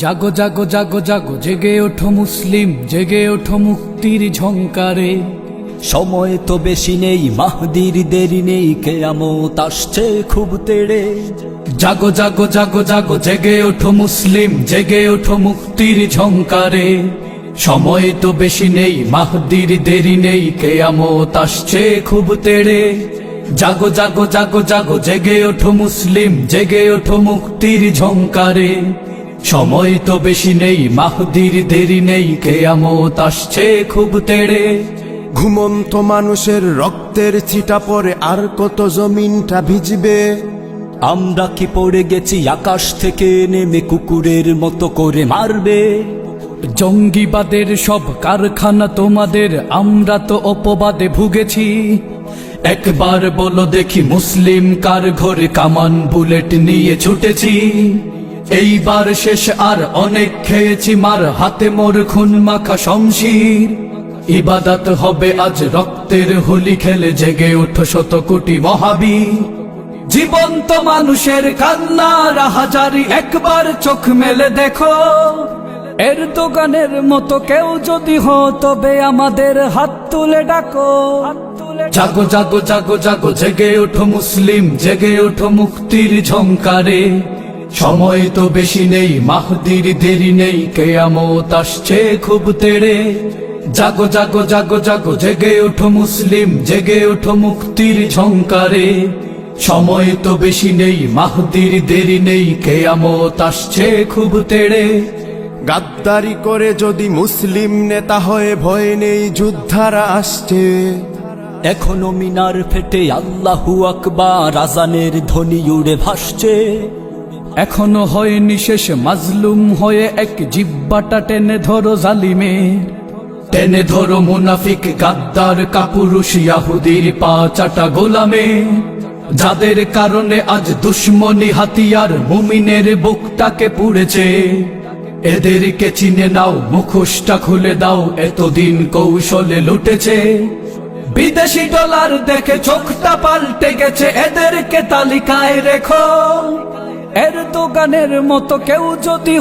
জাগো জাগো জাগো জাগো জেগে ওঠো মুসলিম, জেগে ওঠো মুক্তির ঝংকারে। সময় তো বেশি নেই, মাহদির দেরি নেই, কিয়ামত আসছে খুব তেড়ে। জাগো জাগো জাগো জাগো জেগে ওঠো মুসলিম, জেগে ওঠো মুক্তির ঝংকারে। সময় তো বেশি নেই, মাহদির দেরি নেই, কিয়ামত আসছে খুব তেড়ে। জাগো জাগো জাগো জাগো জেগে ওঠো মুসলিম, জেগে ওঠো মুক্তির ঝংকারে। সময় তো বেশি নেই, মাহদির দেরি নেই, কিয়ামত আসছে খুব তেড়ে। ঘুমন্ত মানুষের রক্তের ছিটা পড়ে, আর কত জমিনটা ভিজবে। আমরা কি পড়ে গেছি আকাশ থেকে নেমে, কুকুরের মতো করে মারবে। জঙ্গিবাদের সব কারখানা তোমাদের, আমরা তো অপবাদে ভুগেছি। একবার বলো দেখি মুসলিম কার ঘরে কামান বুলেট নিয়ে ছুটেছি। এইবার শেষ, আর অনেক খেয়েছি মার, হাতে মোর খুন মাখা শমশির। ইবাদত হবে আজ রক্তের হোলি খেলে, জেগে ওঠো শত কোটি মহাবীর। জীবন্ত মানুষের কান্না রাহাজারি, একবার চোখ মেলে দেখো। এর দোকানের মতো কেউ যদি হো, তবে আমাদের হাত তুলে ডাকো। জাগো জাগো জাগো জাগো জেগে ওঠো মুসলিম, জেগে ওঠো মুক্তির ঝংকারে। সময় তো বেশি নেই, মাহদির দেরি নেই, কিয়ামত আসছে খুব তেড়ে। জাগো জাগো জাগো জাগো জেগে ওঠো মুসলিম, জেগে ওঠো মুক্তির ঝংকারে। সময় তো বেশি নেই, মাহদির দেরি নেই, কিয়ামত আসছে খুব তেড়ে। গাদ্দারি করে যদি মুসলিম নেতা হয়ে, ভয় নেই যোদ্ধারা আসছে। এখনো মিনার ফেটে আল্লাহু আকবার, আজানের ধ্বনি উড়ে ভাসছে। এখনো হয়নি শেষ, মাজলুম হয়ে এক জিব্বাটা টেনে ধরো জালিমের। টেনে ধরো মুনাফিক গাদ্দার কাপুরুষ ইয়াহুদির পা চাটা গোলামে। যাদের কারণে আজ দুশ্মনী হাতিয়ার মুমিনের বুকটাকে পুড়েছে। এদেরকে চিনে নাও, মুখোশটা খুলে দাও, এতদিন কৌশলে লুটেছে। বিদেশি ডলার দেখে চোখটা পাল্টে গেছে, এদেরকে তালিকায় রেখো। এর দোকানের মতো কেউ যদি